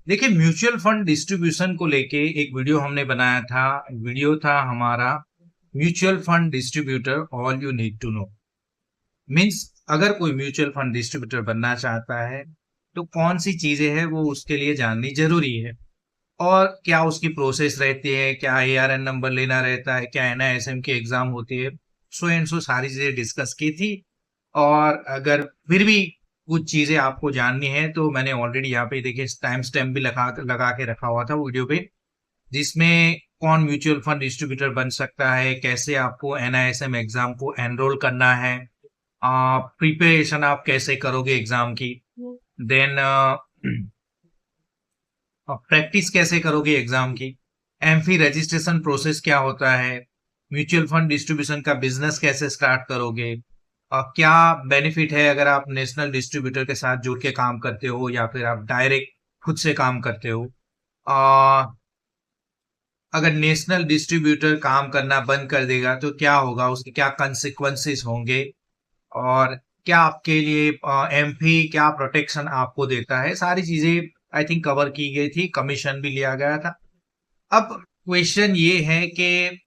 देखिए, mutual fund distribution को लेके एक वीडियो हमने बनाया था। वीडियो था हमारा, mutual fund distributor all you need to know. Means अगर कोई म्यूचुअल फंड डिस्ट्रीब्यूटर बनना चाहता है तो कौन सी चीजें हैं वो उसके लिए जाननी जरूरी है, और क्या उसकी प्रोसेस रहती है, क्या एआरएन नंबर लेना रहता है, क्या एनआईएसएम की एग्जाम होती है। सो एंड सो सारी चीजें डिस्कस की थी। और अगर फिर भी कुछ चीजें आपको जाननी है तो मैंने ऑलरेडी यहाँ पे देखिए टाइम स्टैम्प भी लगा लगा के रखा हुआ था वीडियो पे, जिसमें कौन म्यूचुअल फंड डिस्ट्रीब्यूटर बन सकता है, कैसे आपको एनआईएसएम एग्जाम को एनरोल करना है, प्रिपरेशन आप कैसे करोगे एग्जाम की, देन प्रैक्टिस कैसे करोगे एग्जाम की, एमफी रजिस्ट्रेशन प्रोसेस क्या होता है, म्यूचुअल फंड डिस्ट्रीब्यूशन का बिजनेस कैसे स्टार्ट करोगे, क्या बेनिफिट है अगर आप नेशनल डिस्ट्रीब्यूटर के साथ जुड़ के काम करते हो या फिर आप डायरेक्ट खुद से काम करते हो। अ, अगर नेशनल डिस्ट्रीब्यूटर काम करना बंद कर देगा तो क्या होगा, उसके क्या कंसिक्वेंसेस होंगे, और क्या आपके लिए एमपी क्या प्रोटेक्शन आपको देता है, सारी चीजें आई थिंक कवर की गई थी, कमीशन भी लिया गया था। अब क्वेश्चन ये है कि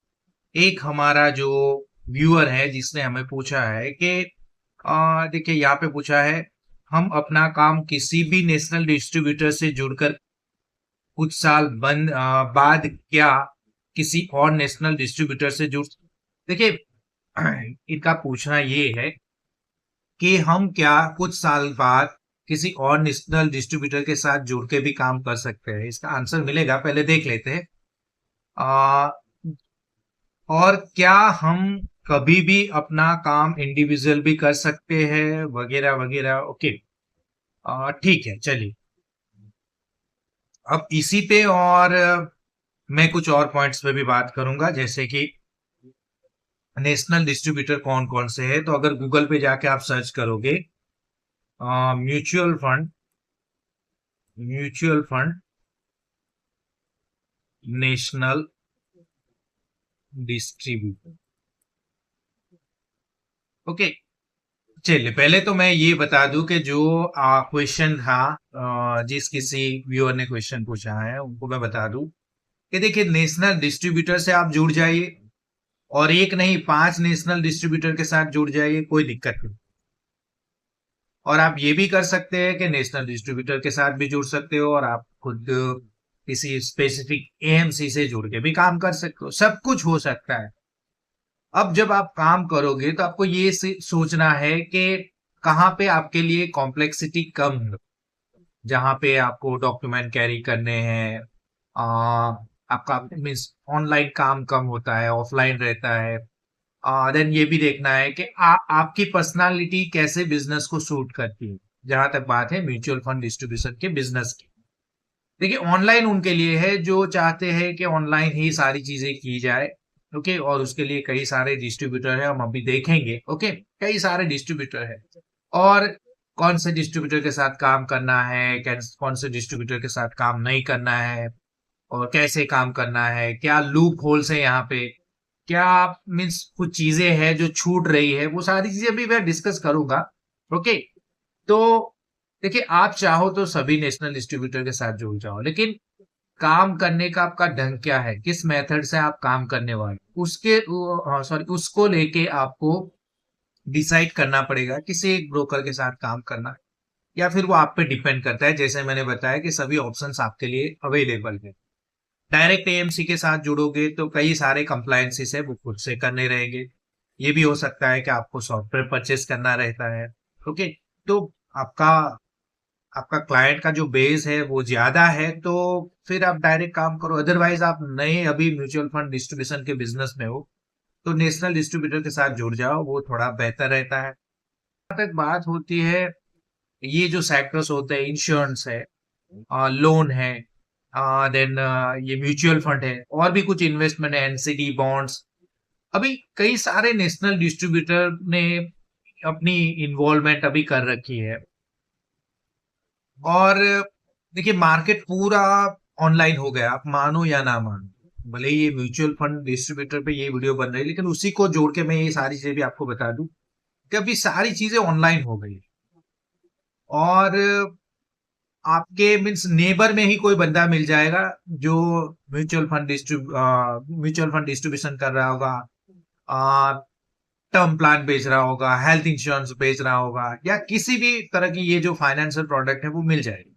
एक हमारा जो व्यूअर है जिसने हमें पूछा है कि देखिए यहाँ पे पूछा है, हम अपना काम किसी भी नेशनल डिस्ट्रीब्यूटर से जुड़कर कुछ साल बाद क्या किसी और नेशनल डिस्ट्रीब्यूटर से जुड़। देखिए, इनका पूछना ये है कि हम क्या कुछ साल बाद किसी और नेशनल डिस्ट्रीब्यूटर के साथ जुड़ के भी काम कर सकते हैं। इसका आंसर मिलेगा, पहले देख लेते हैं। आ, और क्या हम कभी भी अपना काम इंडिविजुअल भी कर सकते हैं, वगैरह वगैरह। ओके, ठीक है, चलिए अब इसी पे और मैं कुछ और पॉइंट्स पे भी बात करूंगा, जैसे कि नेशनल डिस्ट्रीब्यूटर कौन कौन से हैं। तो अगर गूगल पे जाके आप सर्च करोगे mutual fund, mutual fund national distributor, okay. चलिए पहले तो मैं ये बता दूं कि जो क्वेश्चन था, जिस किसी व्यूअर ने क्वेश्चन पूछा है उनको मैं बता दूं कि देखिए, नेशनल डिस्ट्रीब्यूटर से आप जुड़ जाइए, और एक नहीं 5 नेशनल डिस्ट्रीब्यूटर के साथ जुड़ जाइए, कोई दिक्कत नहीं। और आप ये भी कर सकते हैं कि नेशनल डिस्ट्रीब्यूटर के साथ भी जुड़ सकते हो, और आप खुद किसी स्पेसिफिक एएमसी से जुड़ के भी काम कर सकते हो, सब कुछ हो सकता है। अब जब आप काम करोगे तो आपको ये सोचना है कि कहाँ पे आपके लिए कॉम्प्लेक्सिटी कम है, जहाँ पे आपको डॉक्यूमेंट कैरी करने हैं, आपका मीन्स ऑनलाइन काम कम होता है, ऑफलाइन रहता है। देन ये भी देखना है कि आपकी पर्सनालिटी कैसे बिजनेस को सूट करती है, जहां तक बात है म्यूचुअल फंड डिस्ट्रीब्यूशन के बिजनेस की। देखिए, ऑनलाइन उनके लिए है जो चाहते हैं कि ऑनलाइन ही सारी चीजें की जाए। ओके, और उसके लिए कई सारे डिस्ट्रीब्यूटर है, हम अभी देखेंगे। ओके, कई सारे डिस्ट्रीब्यूटर है, और कौन से डिस्ट्रीब्यूटर के साथ काम करना है, कौन से डिस्ट्रीब्यूटर के साथ काम नहीं करना है, और कैसे काम करना है, क्या लूप होल्स है यहाँ पे, क्या मीन्स कुछ चीजें हैं जो छूट रही है, वो सारी चीजें भी मैं डिस्कस करूंगा। ओके, तो देखिए, आप चाहो तो सभी नेशनल डिस्ट्रीब्यूटर के साथ जुड़ जाओ, लेकिन काम करने का आपका ढंग क्या है, किस मेथड से आप काम करने वाले, उसके सॉरी उसको लेके आपको डिसाइड करना पड़ेगा किसी एक ब्रोकर के साथ काम करना है, या फिर वो आप पे डिपेंड करता है। जैसे मैंने बताया कि सभी ऑप्शंस आपके लिए अवेलेबल है। डायरेक्ट एएमसी के साथ जुड़ोगे तो कई सारे कंप्लायंसेस है वो खुद से करने रहेंगे। ये भी हो सकता है कि आपको सॉफ्टवेयर परचेस करना रहता है। ओके, तो आपका आपका क्लाइंट का जो बेस है वो ज्यादा है, तो फिर आप डायरेक्ट काम करो। अदरवाइज आप नए अभी म्यूचुअल फंड डिस्ट्रीब्यूशन के बिजनेस में हो तो नेशनल डिस्ट्रीब्यूटर के साथ जुड़ जाओ, वो थोड़ा बेहतर रहता है। जहाँ तक बात होती है, ये जो सेक्टर्स होते हैं, इंश्योरेंस है, लोन है, देन ये म्यूचुअल फंड है, और भी कुछ इन्वेस्टमेंट है, एनसीडी बॉन्ड्स। अभी कई सारे नेशनल डिस्ट्रीब्यूटर ने अपनी इन्वॉल्वमेंट अभी कर रखी है, और देखिए मार्केट पूरा ऑनलाइन हो गया, आप मानो या ना मानो। भले ही ये म्यूचुअल फंड डिस्ट्रीब्यूटर पे ये वीडियो बन रही है, लेकिन उसी को जोड़ के मैं ये सारी चीजें भी आपको बता दूं कि अभी सारी चीजें ऑनलाइन हो गई, और आपके मीन्स नेबर में ही कोई बंदा मिल जाएगा जो म्यूचुअल फंड डिस्ट्रीब्यूशन कर रहा होगा, टर्म प्लान बेच रहा होगा, हेल्थ इंश्योरेंस बेच रहा होगा, या किसी भी तरह की ये जो फाइनेंशियल प्रोडक्ट है वो मिल जाएगी।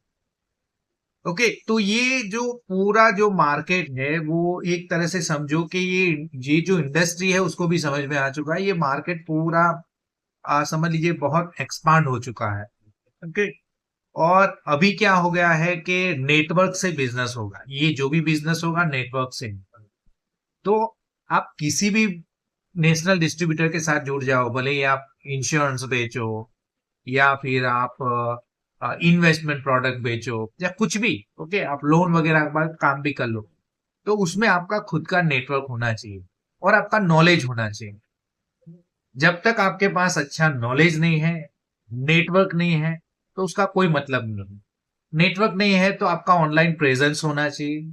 ओके, तो ये जो पूरा जो मार्केट है वो एक तरह से समझो कि ये जो इंडस्ट्री है उसको भी समझ में आ चुका है। ये मार्केट पूरा समझ लीजिए बहुत एक्सपांड हो चुका है। ओके, और अभी क्या हो गया है कि नेटवर्क से बिजनेस होगा, ये जो भी बिजनेस होगा नेटवर्क से। तो आप किसी भी नेशनल डिस्ट्रीब्यूटर के साथ जुड़ जाओ, भले ही आप इंश्योरेंस बेचो या फिर आप इन्वेस्टमेंट प्रोडक्ट बेचो या कुछ भी, ओके, आप लोन वगैरह का काम भी कर लो, तो उसमें आपका खुद का नेटवर्क होना चाहिए और आपका नॉलेज होना चाहिए। जब तक आपके पास अच्छा नॉलेज नहीं है, नेटवर्क नहीं है, तो उसका कोई मतलब नहीं। नेटवर्क नहीं है तो आपका ऑनलाइन प्रेजेंस होना चाहिए,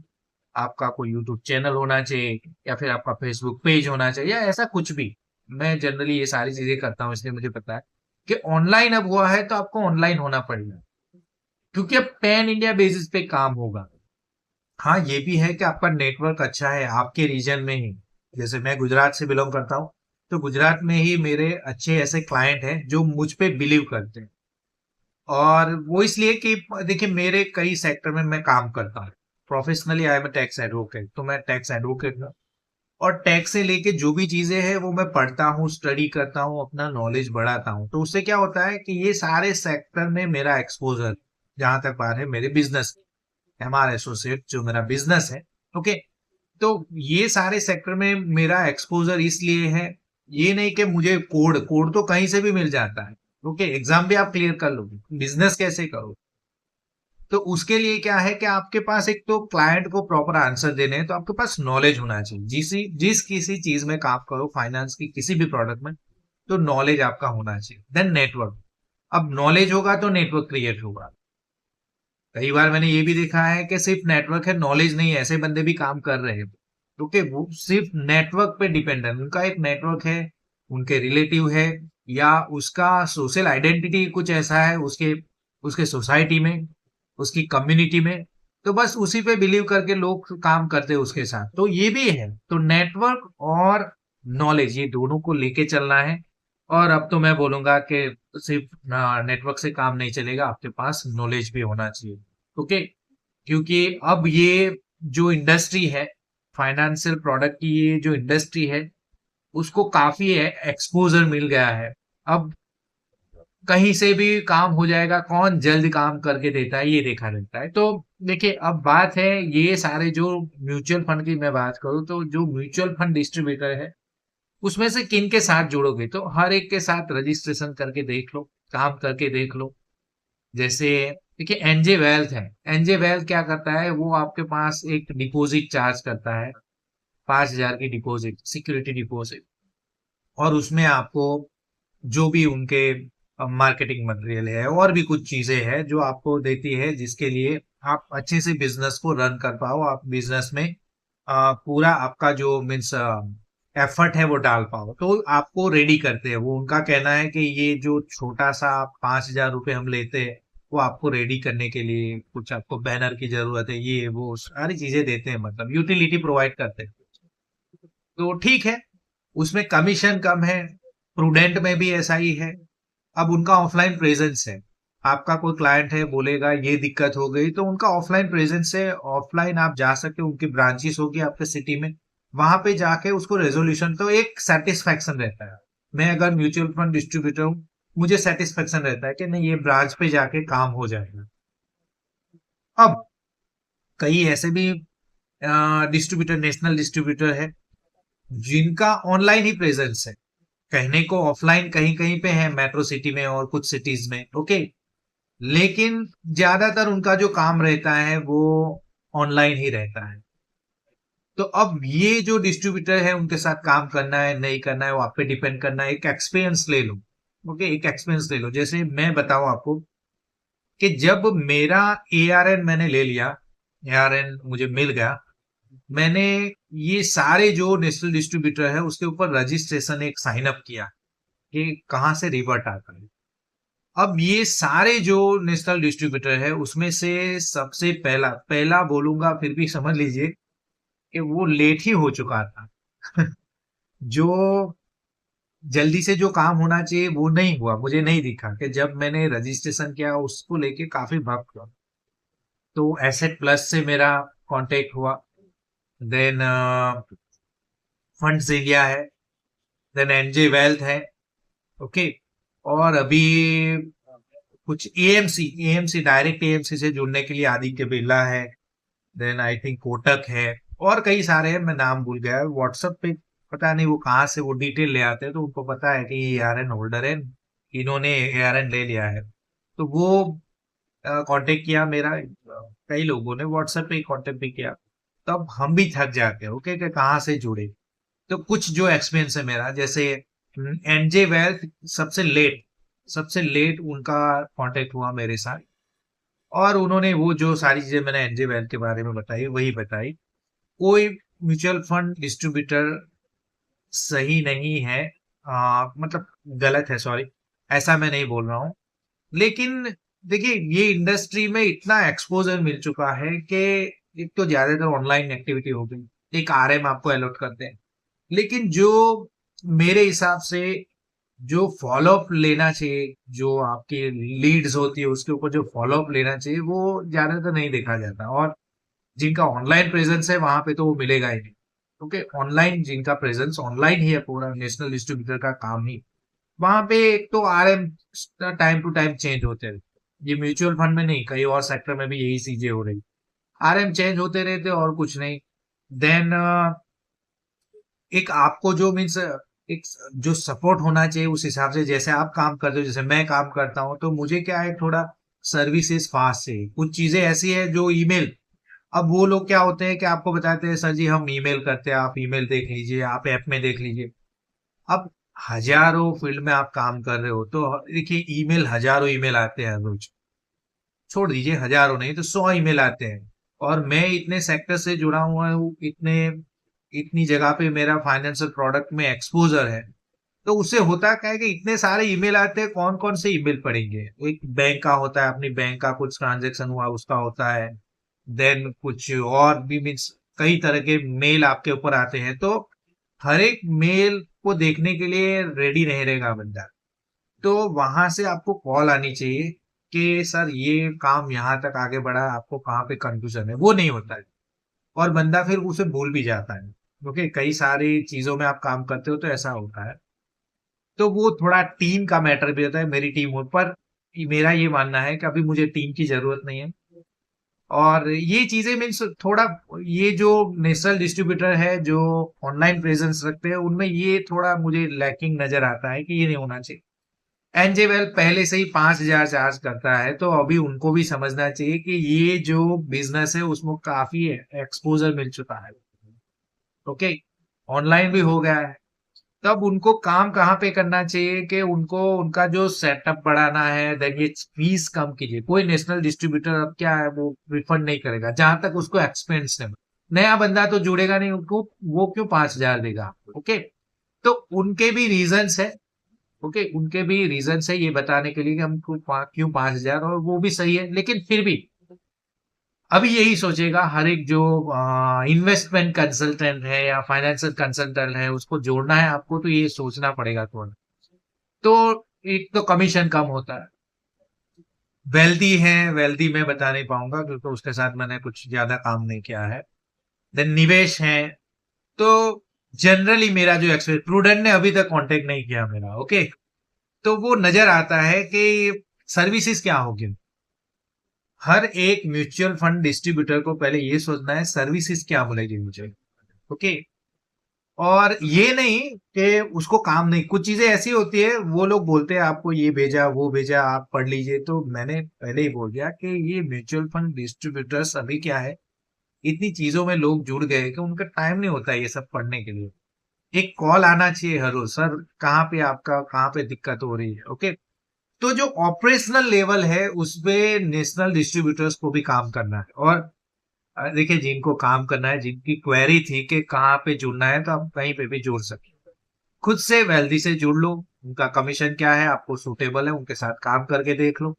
आपका कोई यूट्यूब चैनल होना चाहिए, या फिर आपका फेसबुक पेज होना चाहिए, या ऐसा कुछ भी। मैं जनरली ये सारी चीजें करता हूँ, इसलिए मुझे पता है कि ऑनलाइन अब हुआ है तो आपको ऑनलाइन होना पड़ेगा, क्योंकि अब पैन इंडिया बेसिस पे काम होगा। हाँ, ये भी है कि आपका नेटवर्क अच्छा है आपके रीजन में ही। जैसे मैं गुजरात से बिलोंग करता हूँ, तो गुजरात में ही मेरे अच्छे ऐसे क्लाइंट हैं जो मुझ पे बिलीव करते हैं। और वो इसलिए कि देखिए, मेरे कई सेक्टर में मैं काम करता हूँ। Professionally I am tax advocate, तो मैं टैक्स एडवोकेट हूँ। और टैक्स से लेके जो भी चीजें हैं वो मैं पढ़ता हूँ, स्टडी करता हूँ, अपना नॉलेज बढ़ाता हूँ। तो उससे क्या होता है कि ये सारे सेक्टर में मेरा एक्सपोजर, जहां तक बात है मेरे बिजनेस, हमारा एसोसिएट जो मेरा बिजनेस है, ओके, तो ये सारे सेक्टर में मेरा एक्सपोजर इसलिए है। ये नहीं कि मुझे कोड कोड तो कहीं से भी मिल जाता है, ओके, एग्जाम भी आप क्लियर कर लोगे, बिजनेस कैसे करो। तो उसके लिए क्या है कि आपके पास एक तो क्लाइंट को प्रॉपर आंसर देने हैं, तो आपके पास नॉलेज होना चाहिए। जिस किसी चीज में काम करो, फाइनेंस की किसी भी प्रोडक्ट में, तो नॉलेज आपका होना चाहिए। देन नेटवर्क, अब नॉलेज होगा तो नेटवर्क क्रिएट होगा। कई बार मैंने ये भी देखा है कि सिर्फ नेटवर्क है, नॉलेज नहीं है, ऐसे बंदे भी काम कर रहे हैं, क्योंकि वो सिर्फ नेटवर्क पे डिपेंड है। उनका एक नेटवर्क है, उनके रिलेटिव है, या उसका सोशल आइडेंटिटी कुछ ऐसा है उसके उसके सोसाइटी में, उसकी कम्युनिटी में, तो बस उसी पे बिलीव करके लोग काम करते हैं उसके साथ। तो ये भी है, तो नेटवर्क और नॉलेज ये दोनों को लेके चलना है। और अब तो मैं बोलूंगा कि सिर्फ नेटवर्क से काम नहीं चलेगा, आपके पास नॉलेज भी होना चाहिए। ओके, क्योंकि अब ये जो इंडस्ट्री है, फाइनेंशियल प्रोडक्ट की ये जो इंडस्ट्री है, उसको काफी एक्सपोजर मिल गया है। अब कहीं से भी काम हो जाएगा, कौन जल्द काम करके देता है ये देखा रहता है। तो देखिए, अब बात है ये सारे जो म्यूचुअल फंड की मैं बात करूं, तो जो म्यूचुअल फंड डिस्ट्रीब्यूटर है उसमें से किन के साथ जुड़ोगे, तो हर एक के साथ रजिस्ट्रेशन करके देख लो, काम करके देख लो। जैसे देखिए, एनजे वेल्थ है। एनजे वेल्थ क्या करता है, वो आपके पास एक डिपॉजिट चार्ज करता है, 5,000 की डिपॉजिट, सिक्योरिटी डिपॉजिट। और उसमें आपको जो भी उनके मार्केटिंग मटेरियल है और भी कुछ चीजें हैं जो आपको देती है, जिसके लिए आप अच्छे से बिजनेस को रन कर पाओ, आप बिजनेस में पूरा आपका जो मीन्स एफर्ट है वो डाल पाओ, तो आपको रेडी करते हैं। वो उनका कहना है कि ये जो छोटा सा 5,000 रुपये हम लेते हैं, वो आपको रेडी करने के लिए कुछ आपको बैनर की जरूरत है, ये वो सारी चीजें देते हैं, मतलब यूटिलिटी प्रोवाइड करते हैं। तो ठीक है, उसमें कमीशन कम है। प्रूडेंट में भी ऐसा ही है। अब उनका ऑफलाइन प्रेजेंस है, आपका कोई क्लाइंट है बोलेगा ये दिक्कत हो गई, तो उनका ऑफलाइन प्रेजेंस है, ऑफलाइन आप जा सकते हो, उनकी ब्रांचेस होगी आपके सिटी में, वहां पे जाके उसको रेजोल्यूशन, तो एक सेटिस्फैक्शन रहता है। मैं अगर म्यूचुअल फंड डिस्ट्रीब्यूटर हूँ, मुझे सेटिस्फेक्शन रहता है कि नहीं, ये ब्रांच पे जाके काम हो जाएगा। अब कई ऐसे भी डिस्ट्रीब्यूटर, नेशनल डिस्ट्रीब्यूटर है, जिनका ऑनलाइन ही प्रेजेंस है, कहने को ऑफलाइन कहीं कहीं पे है, मेट्रो सिटी में और कुछ सिटीज में, ओके, लेकिन ज्यादातर उनका जो काम रहता है वो ऑनलाइन ही रहता है। तो अब ये जो डिस्ट्रीब्यूटर है उनके साथ काम करना है नहीं करना है वो आप पे डिपेंड करना है। एक एक्सपीरियंस ले लो, ओके, एक एक्सपीरियंस ले लो। जैसे मैं बताऊं आपको कि जब मेरा एआरएन मैंने ले लिया, एआरएन मुझे मिल गया, मैंने ये सारे जो नेशनल डिस्ट्रीब्यूटर है उसके ऊपर रजिस्ट्रेशन एक साइन अप किया कि कहाँ से रिवर्ट आता है। अब ये सारे जो नेशनल डिस्ट्रीब्यूटर है उसमें से सबसे पहला पहला बोलूंगा, फिर भी समझ लीजिए कि वो लेट ही हो चुका था। जो जल्दी से जो काम होना चाहिए वो नहीं हुआ, मुझे नहीं दिखा कि जब मैंने रजिस्ट्रेशन किया उसको लेके काफी वक्त हुआ। तो एसेट प्लस से मेरा कांटेक्ट हुआ, देन फंड्स इंडिया है, देन एनजे वेल्थ है, ओके। और अभी कुछ एएमसी एएमसी डायरेक्ट एएमसी से जुड़ने के लिए आदित्य बिरला है, देन आई थिंक कोटक है, और कई सारे हैं, मैं नाम भूल गया। व्हाट्सएप पे पता नहीं वो कहाँ से वो डिटेल ले आते हैं, तो उनको पता है कि ये एआरएन होल्डर है, इन्होंने एआरएन ले लिया है। तो वो कांटेक्ट किया मेरा, कई लोगों ने व्हाट्सएप पे कांटेक्ट भी किया। तब हम भी थक जाते हैं, ओके, कि कहाँ से जुड़े। तो कुछ जो एक्सपीरियंस है मेरा, जैसे एनजे वेल्थ सबसे लेट उनका कांटेक्ट हुआ मेरे साथ, और उन्होंने वो जो सारी चीजें मैंने एनजे वेल्थ के बारे में बताई वही बताई। कोई म्यूचुअल फंड डिस्ट्रीब्यूटर सही नहीं है, मतलब गलत है, सॉरी, ऐसा मैं नहीं बोल रहा हूँ। लेकिन देखिए, ये इंडस्ट्री में इतना एक्सपोजर मिल चुका है कि एक तो ज्यादातर ऑनलाइन एक्टिविटी हो गई, एक आरएम आपको अलॉट करते हैं, लेकिन जो मेरे हिसाब से जो फॉलोअप लेना चाहिए, जो आपकी लीड्स होती है उसके ऊपर जो फॉलोअप लेना चाहिए, वो ज्यादातर नहीं देखा जाता। और जिनका ऑनलाइन प्रेजेंस है वहां पे तो वो मिलेगा ही नहीं, क्योंकि ऑनलाइन जिनका प्रेजेंस ऑनलाइन ही है, पूरा नेशनल डिस्ट्रीब्यूटर का काम ही वहां पे। एक तो RM time to time change होते रहते, ये म्यूचुअल फंड में नहीं, कई और सेक्टर में भी यही चीजें हो रही, आरएम चेंज होते रहते और कुछ नहीं। देन एक आपको जो मीन्स एक जो सपोर्ट होना चाहिए उस हिसाब से, जैसे आप काम करते हो, जैसे मैं काम करता हूँ, तो मुझे क्या है, थोड़ा सर्विसेज फास्ट है, कुछ चीजें ऐसी है जो ईमेल। अब वो लोग क्या होते हैं कि आपको बताते हैं सर जी हम ईमेल करते हैं, आप ईमेल देख लीजिए, आप ऐप में देख लीजिए। अब हजारों फील्ड में आप काम कर रहे हो, तो देखिए ईमेल, हजारों ईमेल आते हैं रोज, छोड़ दीजिए हजारों नहीं तो 100 ईमेल आते हैं। और मैं इतने सेक्टर से जुड़ा हुआ हूँ, इतने इतनी जगह पे मेरा फाइनेंशियल प्रोडक्ट में एक्सपोजर है, तो उससे होता क्या है कि इतने सारे ईमेल आते हैं, कौन कौन से ईमेल पढ़ेंगे। एक बैंक का होता है, अपनी बैंक का कुछ ट्रांजेक्शन हुआ उसका होता है, देन कुछ और भी मीन्स कई तरह के मेल आपके ऊपर आते हैं, तो हर एक मेल को देखने के लिए रेडी नहीं रहेगा बंदा। तो वहां से आपको कॉल आनी चाहिए कि सर ये काम यहाँ तक आगे बढ़ा, आपको कहाँ पे कंफ्यूजन है, वो नहीं होता है। और बंदा फिर उसे भूल भी जाता है, क्योंकि कई सारी चीजों में आप काम करते हो तो ऐसा होता है। तो वो थोड़ा टीम का मैटर भी होता है, मेरी टीम हो, पर मेरा ये मानना है कि अभी मुझे टीम की जरूरत नहीं है। और ये चीजें मीन्स थोड़ा, ये जो नेशनल डिस्ट्रीब्यूटर है जो ऑनलाइन प्रेजेंस रखते हैं उनमें ये थोड़ा मुझे लैकिंग नजर आता है कि ये नहीं होना चाहिए। एनजेवेल पहले से ही 5,000 चार्ज करता है, तो अभी उनको भी समझना चाहिए कि ये जो बिजनेस है उसमें काफी एक्सपोजर मिल चुका है, ओके, ऑनलाइन भी हो गया है। तब उनको काम कहाँ पे करना चाहिए कि उनको उनका जो सेटअप बढ़ाना है, देन ये फीस कम कीजिए। कोई नेशनल डिस्ट्रीब्यूटर अब क्या है, वो रिफंड नहीं करेगा जहां तक उसको एक्सपेंस है। नया बंदा तो जुड़ेगा नहीं, उनको वो क्यों 5,000 देगा, ओके। तो उनके भी रीजंस है, ओके, उनके भी रीजंस है ये बताने के लिए कि हम क्यों 5,000, और वो भी सही है। लेकिन फिर भी अभी यही सोचेगा हर एक जो इन्वेस्टमेंट कंसल्टेंट है या फाइनेंशियल कंसल्टेंट है, उसको जोड़ना है आपको, तो ये सोचना पड़ेगा थोड़ा। तो एक तो कमीशन कम होता है, वेल्दी है, वेल्दी मैं बता नहीं पाऊंगा क्योंकि उसके साथ मैंने कुछ ज्यादा काम नहीं किया है। देन निवेश है। तो जनरली मेरा जो एक्सपीरियंस, प्रूडेंट ने अभी तक कांटेक्ट नहीं किया मेरा, ओके। तो वो नजर आता है कि सर्विसेज क्या होगी। हर एक म्यूचुअल फंड डिस्ट्रीब्यूटर को पहले ये सोचना है सर्विसेज क्या मिलेगी मुझे, ओके। और ये नहीं कि उसको काम नहीं, कुछ चीजें ऐसी होती है वो लोग बोलते हैं आपको ये भेजा वो भेजा आप पढ़ लीजिए, तो मैंने पहले ही बोल दिया कि ये म्यूचुअल फंड डिस्ट्रीब्यूटर्स अभी क्या है, इतनी चीजों में लोग जुड़ गए कि उनका टाइम नहीं होता ये सब पढ़ने के लिए। एक कॉल आना चाहिए हर रोज, सर कहाँ पे आपका कहाँ पे दिक्कत हो रही है, ओके। तो जो ऑपरेशनल लेवल है उस पे नेशनल डिस्ट्रीब्यूटर्स को भी काम करना है। और देखिए जिनको काम करना है, जिनकी क्वेरी थी कि कहाँ पे जुड़ना है, तो आप कहीं पे भी जुड़ सकते हैं। खुद से वेल्दी से जुड़ लो, उनका कमीशन क्या है, आपको सूटेबल है, उनके साथ काम करके देख लो।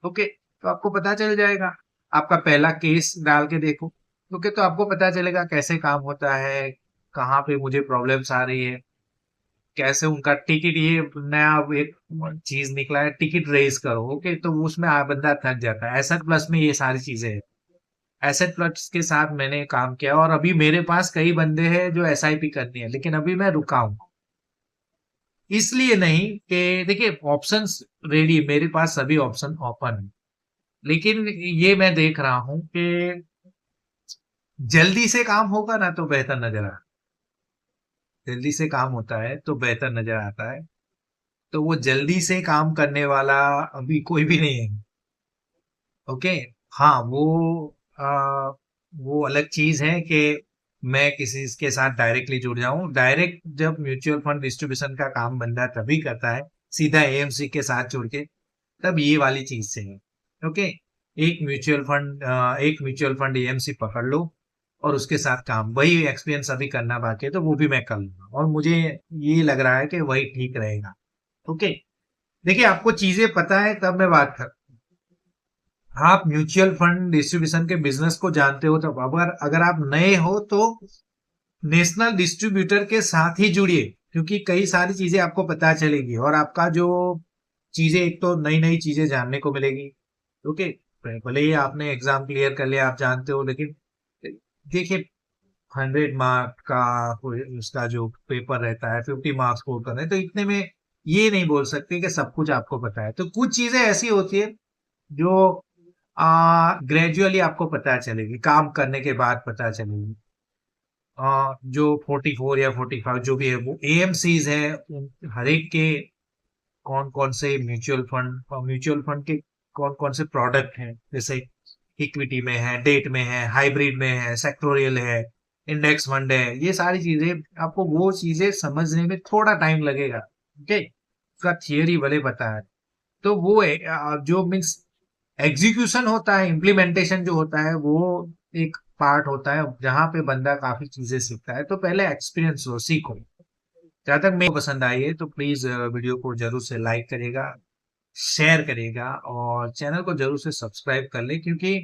ओके, तो आपको पता चल जाएगा। आपका पहला केस डाल के देखो। ओके, तो आपको पता चलेगा कैसे काम होता है, कहाँ पे मुझे प्रॉब्लम्स आ रही है, कैसे उनका टिकट, ये नया एक चीज निकला है, टिकट रेज करो। ओके, तो उसमें बंदा थक जाता है। एसेट प्लस में ये सारी चीजें हैं। एसेट प्लस के साथ मैंने काम किया और अभी मेरे पास कई बंदे हैं जो एसआईपी करनी है, लेकिन अभी मैं रुका हूँ। इसलिए नहीं कि देखिए ऑप्शंस रेडी, मेरे पास सभी ऑप्शन ओपन है, लेकिन ये मैं देख रहा हूं कि जल्दी से काम होगा ना तो बेहतर नजर आता है। जल्दी से काम होता है तो बेहतर नजर आता है। तो वो जल्दी से काम करने वाला अभी कोई भी नहीं है। ओके, हाँ वो अलग चीज है कि मैं किसी के साथ डायरेक्टली जुड़ जाऊं। डायरेक्ट जब म्यूचुअल फंड डिस्ट्रीब्यूशन का काम बंदा तभी करता है, सीधा एएमसी के साथ जुड़ के, तब ये वाली चीज से है। ओके, एक म्यूचुअल फंड एएमसी पकड़ लो और उसके साथ काम, वही एक्सपीरियंस अभी करना बाकी है, तो वो भी मैं कर लूंगा और मुझे ये लग रहा है कि वही ठीक रहेगा। ओके, देखिए आपको चीजें पता है तब मैं बात कर, आप म्यूचुअल फंड डिस्ट्रीब्यूशन के बिजनेस को जानते हो, तो अगर अगर आप नए हो तो नेशनल डिस्ट्रीब्यूटर के साथ ही जुड़िए, क्योंकि कई सारी चीजें आपको पता चलेगी और आपका जो चीजें, एक तो नई नई चीजें जानने को मिलेगी। ओके, भले ही आपने एग्जाम क्लियर कर लिया, आप जानते हो, लेकिन देखिए 100 मार्क का उसका जो पेपर रहता है, 50 मार्क्स स्कोर करना है, तो इतने में ये नहीं बोल सकते कि सब कुछ आपको पता है। तो कुछ चीजें ऐसी होती है जो ग्रेजुअली आपको पता चलेगी, काम करने के बाद पता चलेगी। जो 44 या 45 जो भी है वो एएमसीज है, हर एक के कौन कौन से म्यूचुअल फंड के कौन कौन से प्रोडक्ट हैं, जैसे इक्विटी में है, डेट में है, हाइब्रिड में है, सेक्टोरियल है, इंडेक्स फंड है, ये सारी चीजें आपको, वो चीजें समझने में थोड़ा टाइम लगेगा। ओके, उसका थियरी भले पता है, तो वो जो मीन्स एग्जीक्यूशन होता है, इम्प्लीमेंटेशन जो होता है, वो एक पार्ट होता है जहां पे बंदा काफी चीजें सीखता है। तो पहले एक्सपीरियंस लो, सीखो। जहां तक मेरे को पसंद आई है तो प्लीज वीडियो को जरूर से लाइक करेगा, शेयर करेगा और चैनल को जरूर से सब्सक्राइब कर ले, क्योंकि